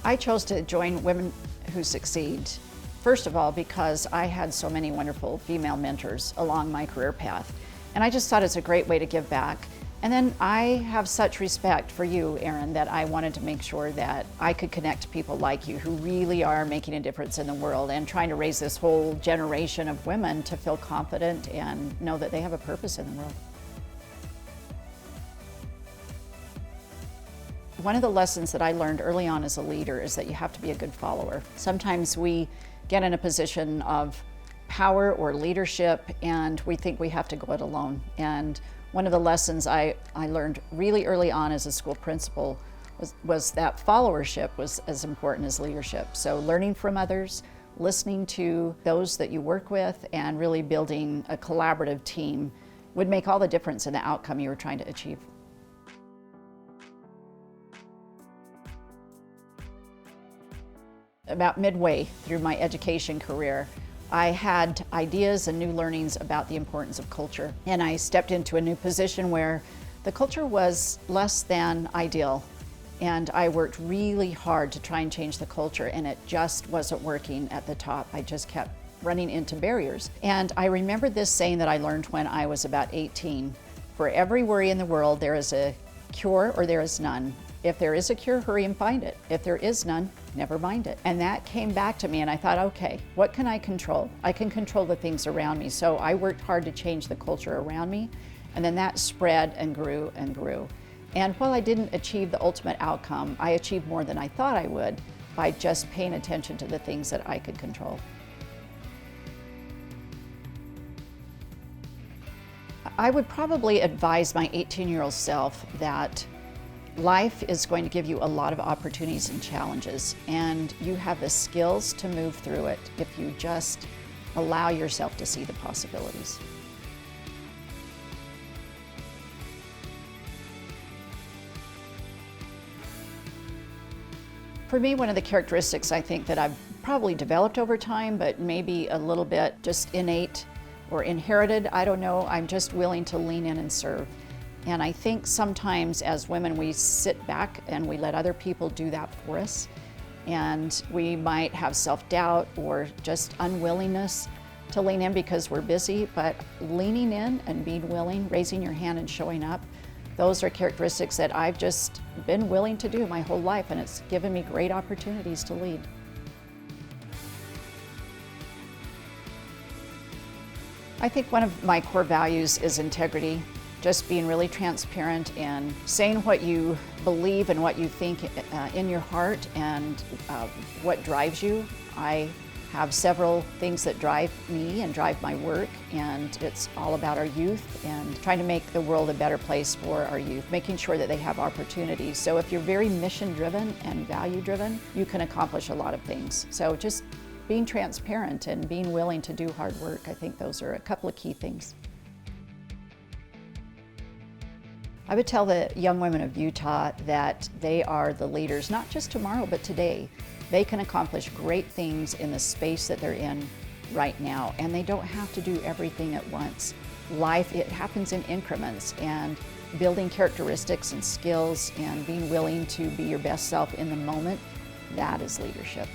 I chose to join Women Who Succeed, first of all, because I had so many wonderful female mentors along my career path. And I just thought it's a great way to give back. And then I have such respect for you, Erin, that I wanted to make sure that I could connect to people like you who really are making a difference in the world and trying to raise this whole generation of women to feel confident and know that they have a purpose in the world. One of the lessons that I learned early on as a leader is that you have to be a good follower. Sometimes we get in a position of power or leadership and we think we have to go it alone. And one of the lessons I learned really early on as a school principal was that followership was as important as leadership. So learning from others, listening to those that you work with, and really building a collaborative team would make all the difference in the outcome you were trying to achieve. About midway through my education career, I had ideas and new learnings about the importance of culture. And I stepped into a new position where the culture was less than ideal. And I worked really hard to try and change the culture, and it just wasn't working at the top. I just kept running into barriers. And I remember this saying that I learned when I was about 18. For every worry in the world, there is a cure or there is none. If there is a cure, hurry and find it. If there is none, never mind it. And that came back to me, and I thought, okay, what can I control? I can control the things around me. So I worked hard to change the culture around me, and then that spread and grew and grew. And while I didn't achieve the ultimate outcome, I achieved more than I thought I would by just paying attention to the things that I could control. I would probably advise my 18-year-old self that life is going to give you a lot of opportunities and challenges, and you have the skills to move through it if you just allow yourself to see the possibilities. For me, one of the characteristics I think that I've probably developed over time, but maybe a little bit just innate or inherited, I don't know, I'm just willing to lean in and serve. And I think sometimes as women, we sit back and we let other people do that for us. And we might have self-doubt or just unwillingness to lean in because we're busy, but leaning in and being willing, raising your hand and showing up, those are characteristics that I've just been willing to do my whole life, and it's given me great opportunities to lead. I think one of my core values is integrity. Just being really transparent and saying what you believe and what you think in your heart and what drives you. I have several things that drive me and drive my work, and it's all about our youth and trying to make the world a better place for our youth, making sure that they have opportunities. So if you're very mission-driven and value-driven, you can accomplish a lot of things. So just being transparent and being willing to do hard work, I think those are a couple of key things. I would tell the young women of Utah that they are the leaders, not just tomorrow, but today. They can accomplish great things in the space that they're in right now, and they don't have to do everything at once. Life, it happens in increments, and building characteristics and skills and being willing to be your best self in the moment, that is leadership.